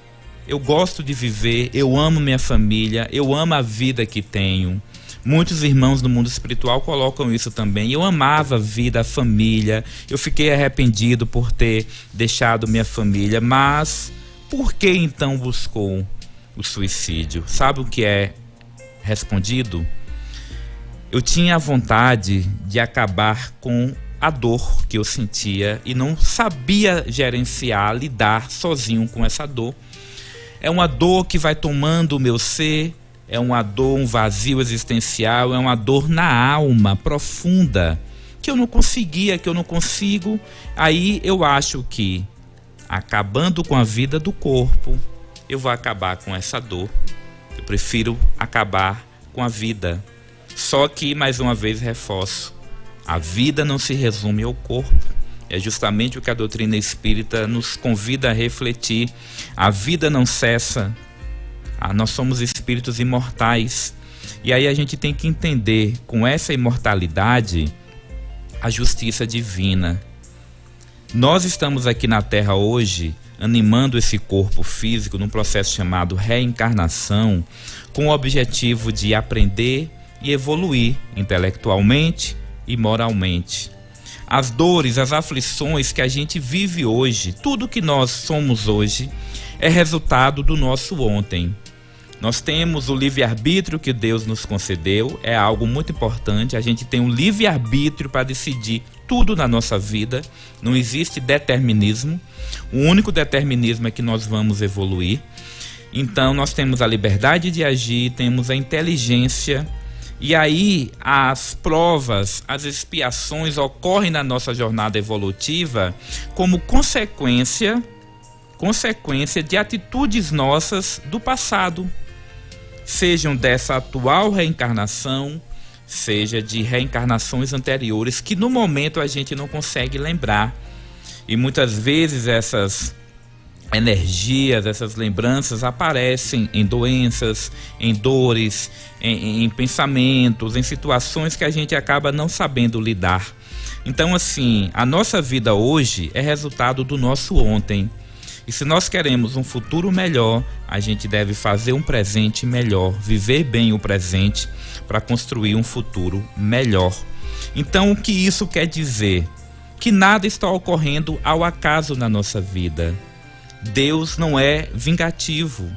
C: eu gosto de viver, eu amo minha família, eu amo a vida que tenho. Muitos irmãos do mundo espiritual colocam isso também: eu amava a vida, a família, eu fiquei arrependido por ter deixado minha família. Mas por que então buscou o suicídio? Sabe o que é respondido? Eu tinha vontade de acabar com a dor que eu sentia e não sabia gerenciar, lidar sozinho com essa dor. É uma dor que vai tomando o meu ser, é uma dor, um vazio existencial, é uma dor na alma profunda, que eu não conseguia, que eu não consigo. Aí eu acho que, acabando com a vida do corpo, eu vou acabar com essa dor. Eu prefiro acabar com a vida. Só que, mais uma vez, reforço: a vida não se resume ao corpo. É justamente o que a doutrina espírita nos convida a refletir. A vida não cessa. Nós somos espíritos imortais. E aí a gente tem que entender, com essa imortalidade, a justiça divina. Nós estamos aqui na Terra hoje, animando esse corpo físico num processo chamado reencarnação, com o objetivo de aprender e evoluir intelectualmente e moralmente. As dores, as aflições que a gente vive hoje, tudo que nós somos hoje, é resultado do nosso ontem. Nós temos o livre-arbítrio que Deus nos concedeu, é algo muito importante. A gente tem um livre-arbítrio para decidir tudo na nossa vida, não existe determinismo. O único determinismo é que nós vamos evoluir. Então nós temos a liberdade de agir, temos a inteligência, e aí as provas, as expiações ocorrem na nossa jornada evolutiva como consequência de atitudes nossas do passado, sejam dessa atual reencarnação, seja de reencarnações anteriores, que no momento a gente não consegue lembrar. E muitas vezes essas energias, essas lembranças aparecem em doenças, em dores, em pensamentos, em situações que a gente acaba não sabendo lidar. Então, assim, a nossa vida hoje é resultado do nosso ontem. E se nós queremos um futuro melhor, a gente deve fazer um presente melhor, viver bem o presente para construir um futuro melhor. Então, o que isso quer dizer? Que nada está ocorrendo ao acaso na nossa vida. Deus não é vingativo.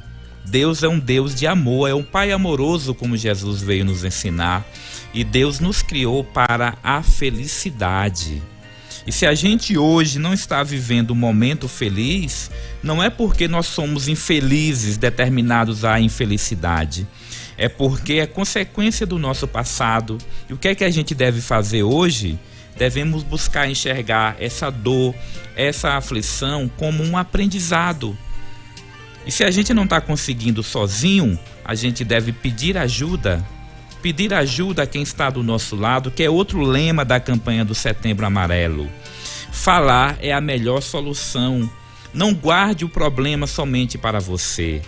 C: Deus é um Deus de amor, é um Pai amoroso, como Jesus veio nos ensinar. E Deus nos criou para a felicidade. E se a gente hoje não está vivendo um momento feliz, não é porque nós somos infelizes, determinados à infelicidade. É porque é consequência do nosso passado. E o que é que a gente deve fazer hoje? Devemos buscar enxergar essa dor, essa aflição como um aprendizado. E se a gente não está conseguindo sozinho, a gente deve pedir ajuda. Pedir ajuda a quem está do nosso lado, que é outro lema da campanha do Setembro Amarelo. Falar é a melhor solução. Não guarde o problema somente para você.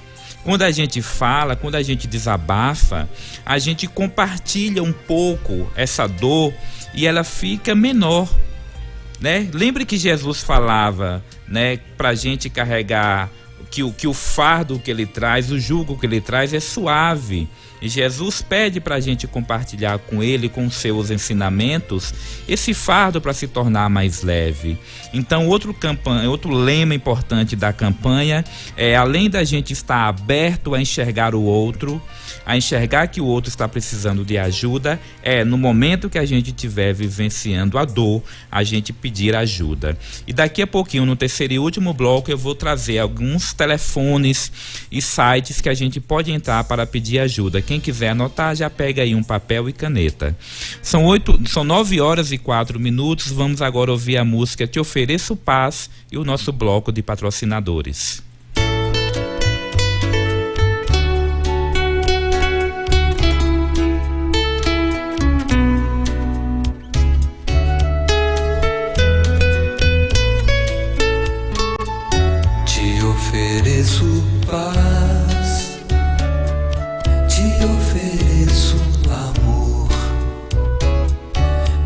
C: Quando a gente fala, quando a gente desabafa, a gente compartilha um pouco essa dor e ela fica menor, né? Lembre que Jesus falava, né, para a gente carregar que o fardo que ele traz, o jugo que ele traz é suave. E Jesus pede para a gente compartilhar com ele, com os seus ensinamentos, esse fardo para se tornar mais leve. Então, outro lema importante da campanha é, além da gente estar aberto a enxergar o outro, a enxergar que o outro está precisando de ajuda, no momento que a gente estiver vivenciando a dor, a gente pedir ajuda. E daqui a pouquinho, no terceiro e último bloco, eu vou trazer alguns telefones e sites que a gente pode entrar para pedir ajuda. Quem quiser anotar, já pega aí um papel e caneta. São 9h04. Vamos agora ouvir a música Te Ofereço Paz e o nosso bloco de patrocinadores.
J: Te ofereço paz, te ofereço amor,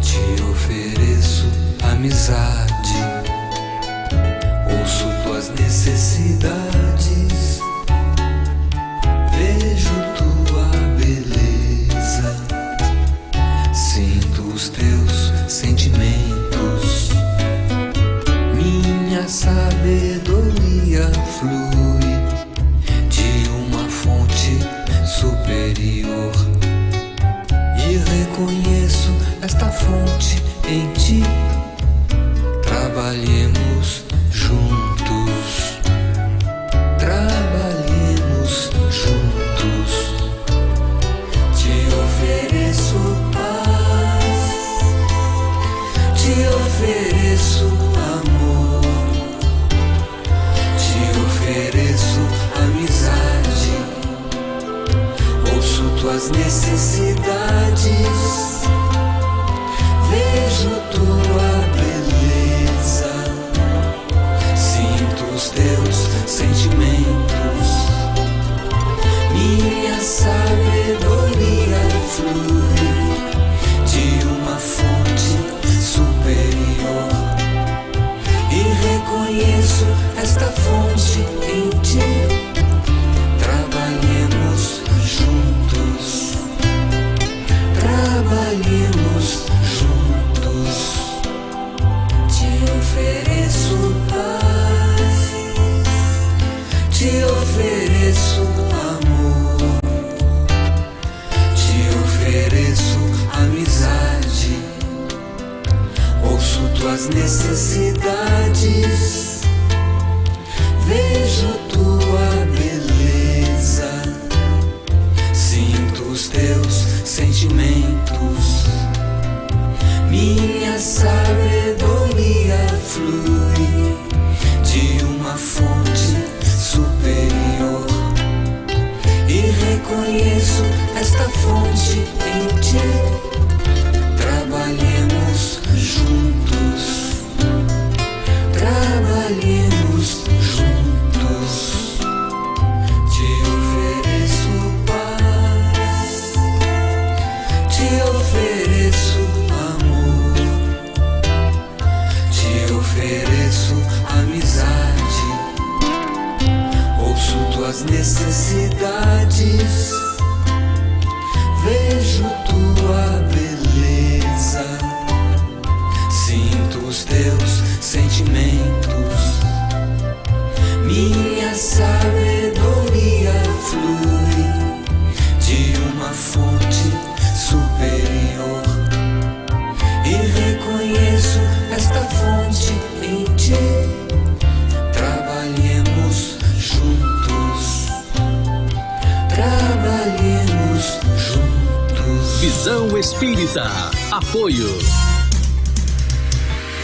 J: te ofereço amizade, ouço tuas necessidades, vejo tua beleza, sinto os teus sentimentos, minha sabedoria flui de uma fonte superior e reconheço esta fonte em ti. Trabalhemos juntos, trabalhemos juntos. Te ofereço paz, te ofereço amor, te ofereço amizade, ouço tuas necessidades, vejo tua beleza, sinto os teus sentimentos, minha sabedoria flui de uma fonte superior e reconheço esta fonte em ti. Trabalhemos juntos, trabalhemos juntos. Te ofereço paz, te ofereço amor, te ofereço amizade, ouço tuas necessidades, vejo tua beleza, sinto os teus sentimentos, minha sabedoria flui de uma fonte superior e reconheço esta fonte em ti. Trabalhemos juntos, trabalhemos juntos. Te ofereço paz, te ofereço amor, te ofereço amizade, ouço tuas necessidades, vejo tua
E: Visão Espírita. Apoio.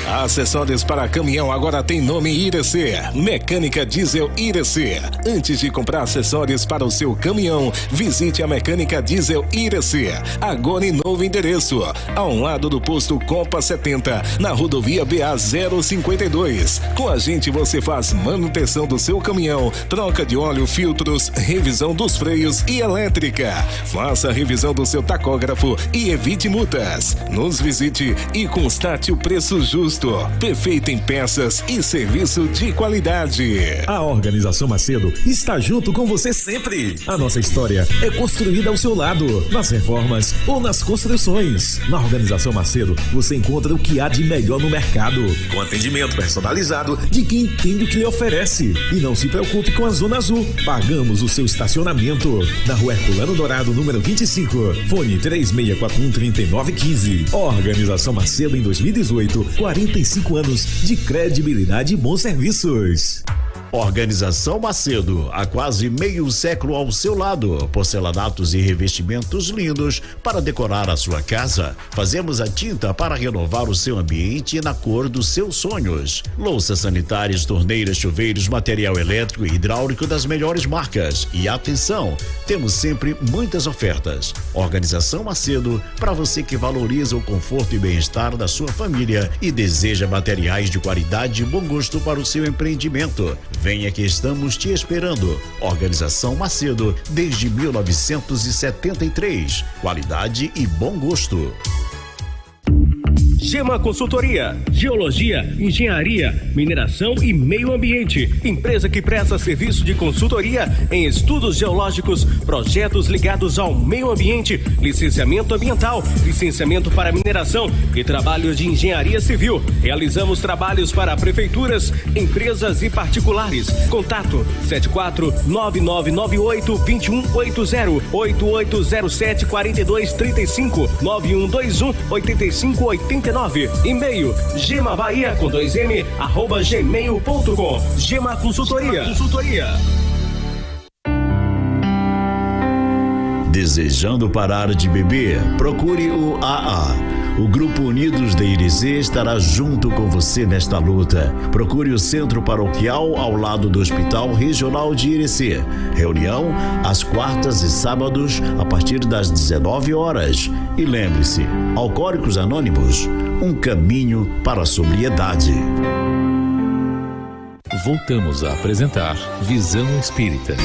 F: Acessórios para caminhão agora tem nome IRC, Mecânica Diesel IRC. Antes de comprar acessórios para o seu caminhão, visite a Mecânica Diesel IRC. Agora em novo endereço, ao lado do posto Copa 70, na rodovia BA 052. Com a gente você faz manutenção do seu caminhão, troca de óleo, filtros, revisão dos freios e elétrica. Faça a revisão do seu tacógrafo e evite multas. Nos visite e constate o preço justo. Perfeito em peças e serviço de qualidade.
G: A Organização Macedo está junto com você sempre. A nossa história é construída ao seu lado, nas reformas ou nas construções. Na Organização Macedo você encontra o que há de melhor no mercado, com atendimento personalizado de quem entende o que lhe oferece. E não se preocupe com a Zona Azul, pagamos o seu estacionamento. Na Rua Herculano Dourado, número 25, fone 3641-3915. Organização Macedo em 2018, 45 anos de credibilidade e bons serviços.
H: Organização Macedo, há quase meio século ao seu lado. Porcelanatos e revestimentos lindos para decorar a sua casa. Fazemos a tinta para renovar o seu ambiente na cor dos seus sonhos. Louças sanitárias, torneiras, chuveiros, material elétrico e hidráulico das melhores marcas. E atenção, temos sempre muitas ofertas. Organização Macedo, para você que valoriza o conforto e bem-estar da sua família e deseja materiais de qualidade e bom gosto para o seu empreendimento. Venha que estamos te esperando. Organização Macedo, desde 1973. Qualidade e bom gosto.
I: Gema Consultoria, Geologia, Engenharia, Mineração e Meio Ambiente. Empresa que presta serviço de consultoria em estudos geológicos, projetos ligados ao meio ambiente, licenciamento ambiental, licenciamento para mineração e trabalhos de engenharia civil. Realizamos trabalhos para prefeituras, empresas e particulares. Contato 74-9998-2180, 8807-4235, 9121-8589. E-mail gemabahia com 2m @gmail.com. Gema Consultoria.
H: Desejando parar de beber? Procure o AA. O Grupo Unidos da IRC estará junto com você nesta luta. Procure o Centro Paroquial ao lado do Hospital Regional de IRC. Reunião às quartas e sábados a partir das 19 horas. E lembre-se, Alcoólicos Anônimos, um caminho para a sobriedade.
A: Voltamos a apresentar Visão Espírita.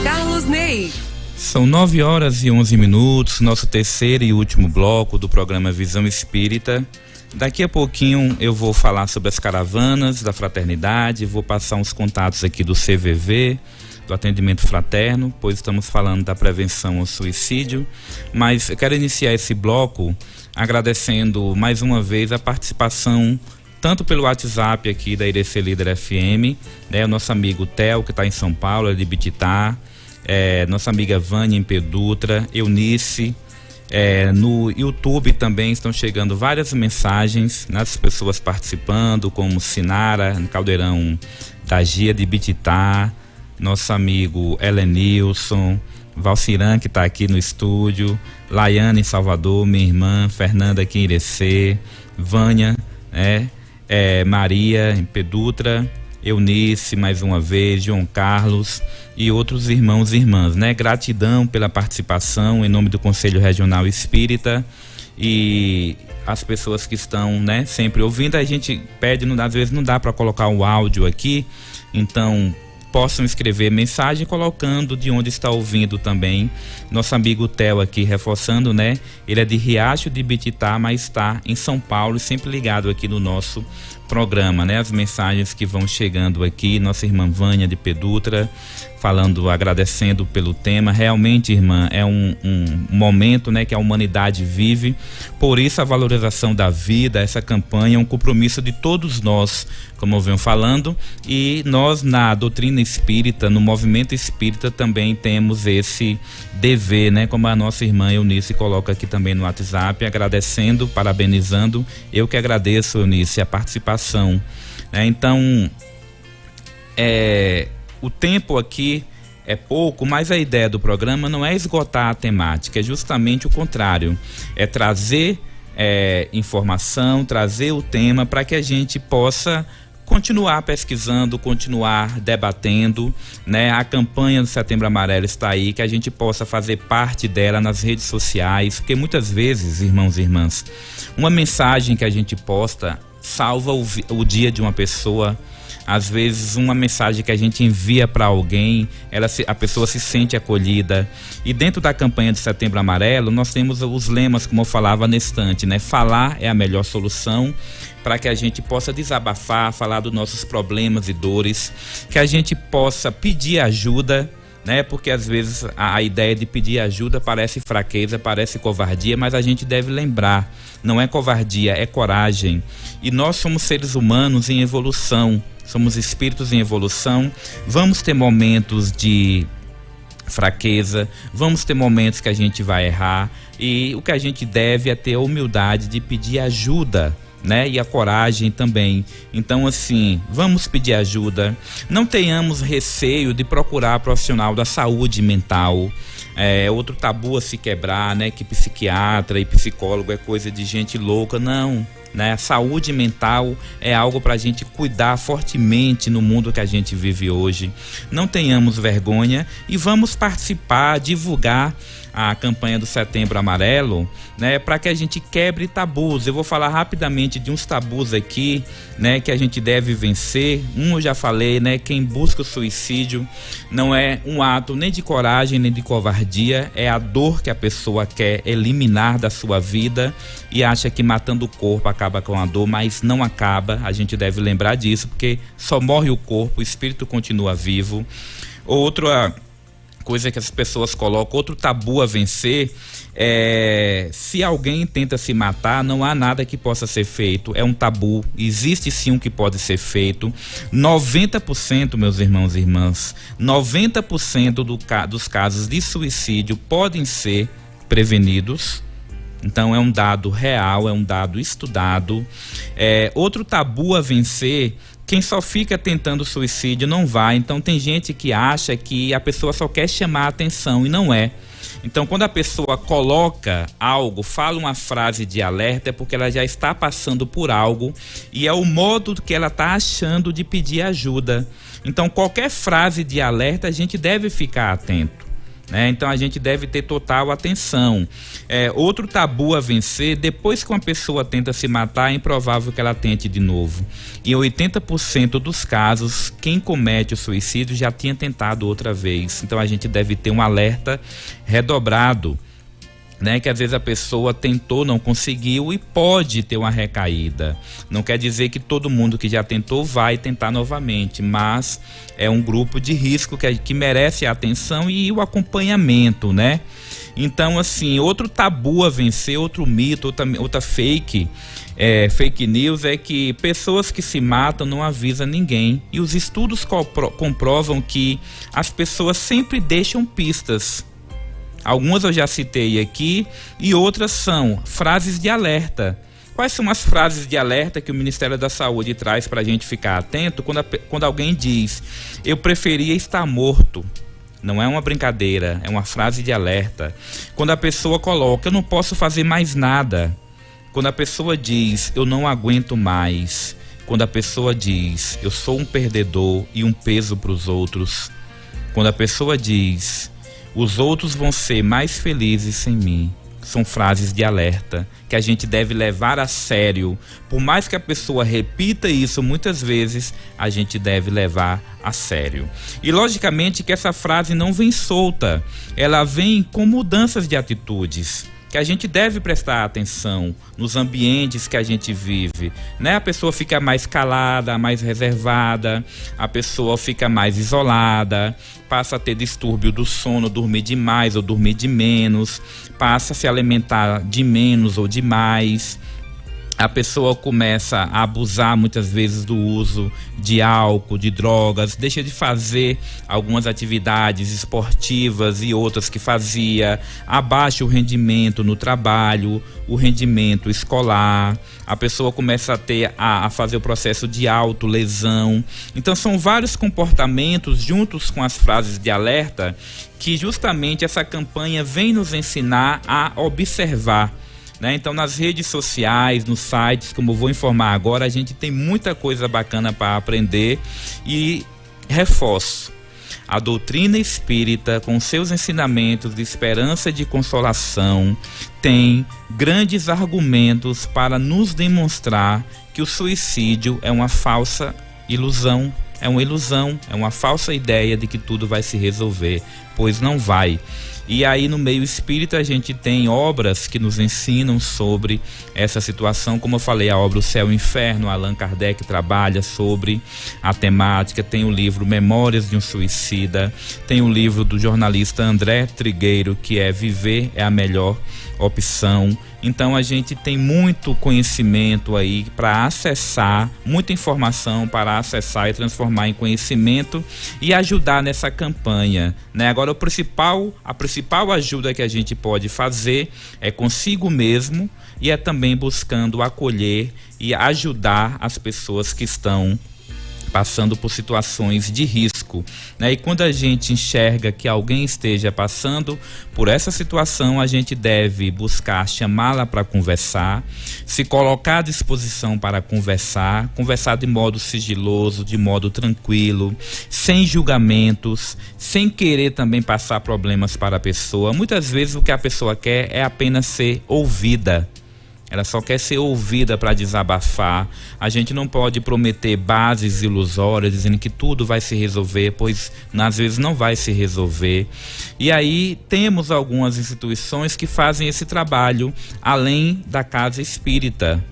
B: Carlos Ney.
C: São 9h11, nosso terceiro e último bloco do programa Visão Espírita. Daqui a pouquinho eu vou falar sobre as caravanas da fraternidade, vou passar uns contatos aqui do CVV, do atendimento fraterno, pois estamos falando da prevenção ao suicídio. Mas eu quero iniciar esse bloco agradecendo mais uma vez a participação tanto pelo WhatsApp aqui da IRC Líder FM, né, o nosso amigo Theo, que está em São Paulo, é de Bititá, nossa amiga Vânia em Pedutra, Eunice. No YouTube também estão chegando várias mensagens, né, das pessoas participando, como Sinara, no Caldeirão da Gia de Bititá, nosso amigo Helenilson, Valciran, que está aqui no estúdio, Laiane em Salvador, minha irmã, Fernanda aqui em Irecê, Vânia, Maria em Pedutra, Eunice mais uma vez, João Carlos e outros irmãos e irmãs, né? Gratidão pela participação em nome do Conselho Regional Espírita e as pessoas que estão, né, sempre ouvindo. A gente pede, às vezes não dá para colocar o áudio aqui, então possam escrever mensagem colocando de onde está ouvindo também. Nosso amigo Theo aqui reforçando, né? Ele é de Riacho de Bititá, mas está em São Paulo e sempre ligado aqui no nosso programa, né? As mensagens que vão chegando aqui, nossa irmã Vânia de Pedutra falando, agradecendo pelo tema. Realmente, irmã, é um momento, né, que a humanidade vive, por isso a valorização da vida, essa campanha é um compromisso de todos nós, como eu venho falando, e nós na doutrina espírita, no movimento espírita também temos esse dever, né, como a nossa irmã Eunice coloca aqui também no WhatsApp, agradecendo, parabenizando. Eu que agradeço, Eunice, a participação, né? Então, o tempo aqui é pouco, mas a ideia do programa não é esgotar a temática, é justamente o contrário, é trazer informação, trazer o tema para que a gente possa continuar pesquisando, continuar debatendo, né? A campanha do Setembro Amarelo está aí, que a gente possa fazer parte dela nas redes sociais, porque muitas vezes, irmãos e irmãs, uma mensagem que a gente posta salva o dia de uma pessoa. Às vezes uma mensagem que a gente envia para alguém, a pessoa se sente acolhida. E dentro da campanha de Setembro Amarelo, nós temos os lemas, como eu falava nesse instante, né? Falar é a melhor solução, para que a gente possa desabafar, falar dos nossos problemas e dores, que a gente possa pedir ajuda, né? Porque às vezes a ideia de pedir ajuda parece fraqueza, parece covardia, mas a gente deve lembrar, não é covardia, é coragem. E nós somos seres humanos em evolução, somos espíritos em evolução, vamos ter momentos de fraqueza, vamos ter momentos que a gente vai errar, e o que a gente deve é ter a humildade de pedir ajuda, né? E a coragem também. Então, assim, vamos pedir ajuda, não tenhamos receio de procurar profissional da saúde mental. Outro tabu a se quebrar, né? Que psiquiatra e psicólogo é coisa de gente louca, não, né? A saúde mental é algo para a gente cuidar fortemente no mundo que a gente vive hoje. Não tenhamos vergonha e vamos participar, divulgar a campanha do Setembro Amarelo, né, para que a gente quebre tabus. Eu vou falar rapidamente de uns tabus aqui, né, que a gente deve vencer. Eu já falei, né, quem busca o suicídio não é um ato nem de coragem nem de covardia, é a dor que a pessoa quer eliminar da sua vida e acha que matando o corpo acaba com a dor, mas não acaba. A gente deve lembrar disso, porque só morre o corpo, o espírito continua vivo. Outra coisa que as pessoas colocam, outro tabu a vencer, se alguém tenta se matar, não há nada que possa ser feito, é um tabu. Existe sim o que pode ser feito. 90%, meus irmãos e irmãs, 90% dos casos de suicídio podem ser prevenidos. Então é um dado real, é um dado estudado. Outro tabu a vencer: quem só fica tentando suicídio não vai. Então tem gente que acha que a pessoa só quer chamar a atenção, e não é. Então quando a pessoa coloca algo, fala uma frase de alerta, é porque ela já está passando por algo e é o modo que ela está achando de pedir ajuda. Então qualquer frase de alerta a gente deve ficar atento, né? Então a gente deve ter total atenção. Outro tabu a vencer: depois que uma pessoa tenta se matar, é improvável que ela tente de novo. Em 80% dos casos, quem comete o suicídio já tinha tentado outra vez. Então a gente deve ter um alerta redobrado, né? Que às vezes a pessoa tentou, não conseguiu e pode ter uma recaída. Não quer dizer que todo mundo que já tentou vai tentar novamente, mas é um grupo de risco que merece a atenção e o acompanhamento, né? Então, assim, outro tabu a vencer, outro mito, outra fake news é que pessoas que se matam não avisam ninguém. E os estudos comprovam que as pessoas sempre deixam pistas. Algumas eu já citei aqui e outras são frases de alerta. Quais são as frases de alerta que o Ministério da Saúde traz para a gente ficar atento quando alguém diz: eu preferia estar morto? Não é uma brincadeira, é uma frase de alerta. Quando a pessoa coloca: eu não posso fazer mais nada. Quando a pessoa diz: eu não aguento mais. Quando a pessoa diz: eu sou um perdedor e um peso para os outros. Quando a pessoa diz: os outros vão ser mais felizes sem mim. São frases de alerta que a gente deve levar a sério. Por mais que a pessoa repita isso muitas vezes, a gente deve levar a sério. E logicamente que essa frase não vem solta, ela vem com mudanças de atitudes, que a gente deve prestar atenção nos ambientes que a gente vive, né? A pessoa fica mais calada, mais reservada, a pessoa fica mais isolada, passa a ter distúrbio do sono, dormir demais ou dormir de menos, passa a se alimentar de menos ou de mais. a pessoa começa a abusar muitas vezes do uso de álcool, de drogas, deixa de fazer algumas atividades esportivas e outras que fazia, abaixa o rendimento no trabalho, o rendimento escolar, a pessoa começa a fazer o processo de autolesão. Então são vários comportamentos juntos com as frases de alerta que justamente essa campanha vem nos ensinar a observar. Então, nas redes sociais, nos sites, como eu vou informar agora, a gente tem muita coisa bacana para aprender e reforço. A doutrina espírita, com seus ensinamentos de esperança e de consolação, tem grandes argumentos para nos demonstrar que o suicídio é uma falsa ilusão, é uma falsa ideia de que tudo vai se resolver, pois não vai. E aí no meio espírita a gente tem obras que nos ensinam sobre essa situação, como eu falei, a obra O Céu e o Inferno, Allan Kardec trabalha sobre a temática, tem o livro Memórias de um Suicida, tem o livro do jornalista André Trigueiro, que é Viver é a Melhor Opção. Então a gente tem muito conhecimento aí para acessar, muita informação para acessar e transformar em conhecimento e ajudar nessa campanha, Agora a principal ajuda que a gente pode fazer é consigo mesmo e é também buscando acolher e ajudar as pessoas que estão passando por situações de risco, E quando a gente enxerga que alguém esteja passando por essa situação, a gente deve buscar chamá-la para conversar, se colocar à disposição para conversar de modo sigiloso, de modo tranquilo, sem julgamentos, sem querer também passar problemas para a pessoa. Muitas vezes o que a pessoa quer é apenas ser ouvida. Ela só quer ser ouvida para desabafar. A gente não pode prometer bases ilusórias dizendo que tudo vai se resolver, pois às vezes não vai se resolver. E aí temos algumas instituições que fazem esse trabalho além da casa espírita.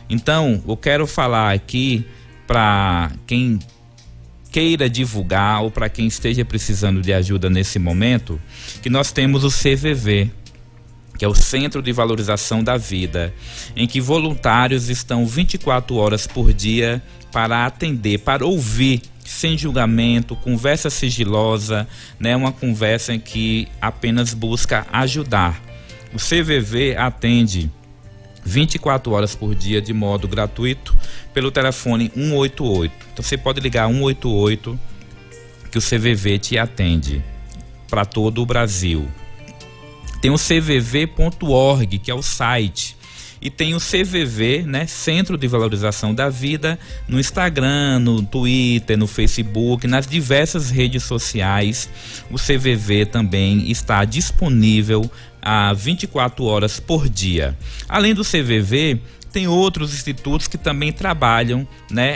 C: Então, eu quero falar aqui para quem queira divulgar ou para quem esteja precisando de ajuda nesse momento, que nós temos o CVV, que é o Centro de Valorização da Vida, em que voluntários estão 24 horas por dia para atender, para ouvir, sem julgamento, conversa sigilosa, uma conversa em que apenas busca ajudar. O CVV atende 24 horas por dia de modo gratuito pelo telefone 188. Então você pode ligar 188 que o CVV te atende para todo o Brasil. Tem o cvv.org, que é o site, e tem o CVV, Centro de Valorização da Vida, no Instagram, no Twitter, no Facebook, nas diversas redes sociais. O CVV também está disponível a 24 horas por dia. Além do CVV, tem outros institutos que também trabalham,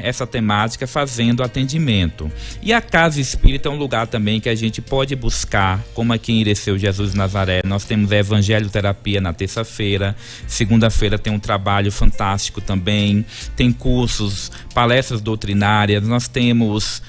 C: essa temática, fazendo atendimento. E a Casa Espírita é um lugar também que a gente pode buscar, como aqui em Ireceu Jesus de Nazaré. Nós temos a Evangelioterapia na terça-feira, segunda-feira tem um trabalho fantástico também, tem cursos, palestras doutrinárias, nós temos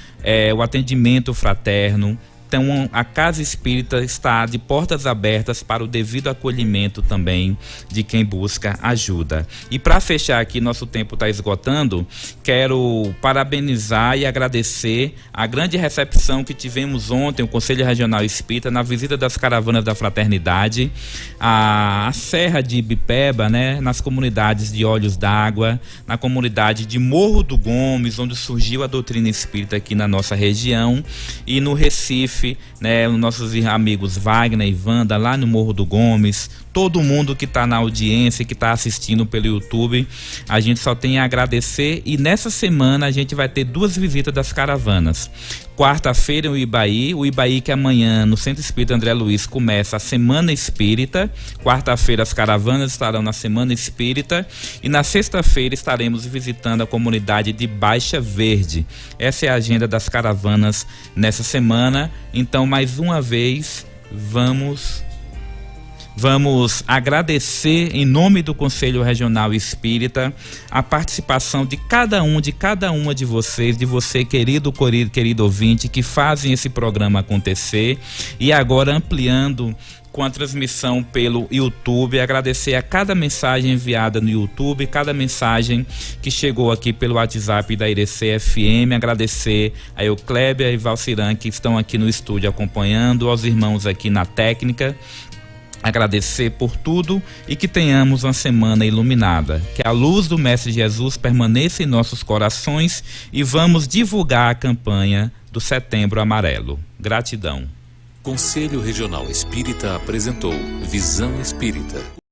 C: o atendimento fraterno. Então a Casa Espírita está de portas abertas para o devido acolhimento também de quem busca ajuda. E para fechar aqui, nosso tempo está esgotando, quero parabenizar e agradecer a grande recepção que tivemos ontem, o Conselho Regional Espírita, na visita das caravanas da Fraternidade, a Serra de Ibipeba, nas comunidades de Olhos d'Água, na comunidade de Morro do Gomes, onde surgiu a doutrina espírita aqui na nossa região, e no Recife, os nossos amigos Wagner e Wanda lá no Morro do Gomes, todo mundo que está na audiência, que está assistindo pelo YouTube, a gente só tem a agradecer. E nessa semana a gente vai ter 2 visitas das caravanas. Quarta-feira o Ibaí que amanhã no Centro Espírita André Luiz começa a Semana Espírita. Quarta-feira as caravanas estarão na Semana Espírita e na sexta-feira estaremos visitando a comunidade de Baixa Verde. Essa é a agenda das caravanas nessa semana. Então, mais uma vez, vamos agradecer em nome do Conselho Regional Espírita a participação de cada uma de vocês, de você querido ouvinte, que fazem esse programa acontecer, e agora ampliando com a transmissão pelo YouTube, agradecer a cada mensagem enviada no YouTube, cada mensagem que chegou aqui pelo WhatsApp da Irecê FM, agradecer a Euclébia e Valciran que estão aqui no estúdio acompanhando, aos irmãos aqui na técnica, agradecer por tudo e que tenhamos uma semana iluminada. Que a luz do Mestre Jesus permaneça em nossos corações e vamos divulgar a campanha do Setembro Amarelo. Gratidão.
A: Conselho Regional Espírita apresentou Visão Espírita.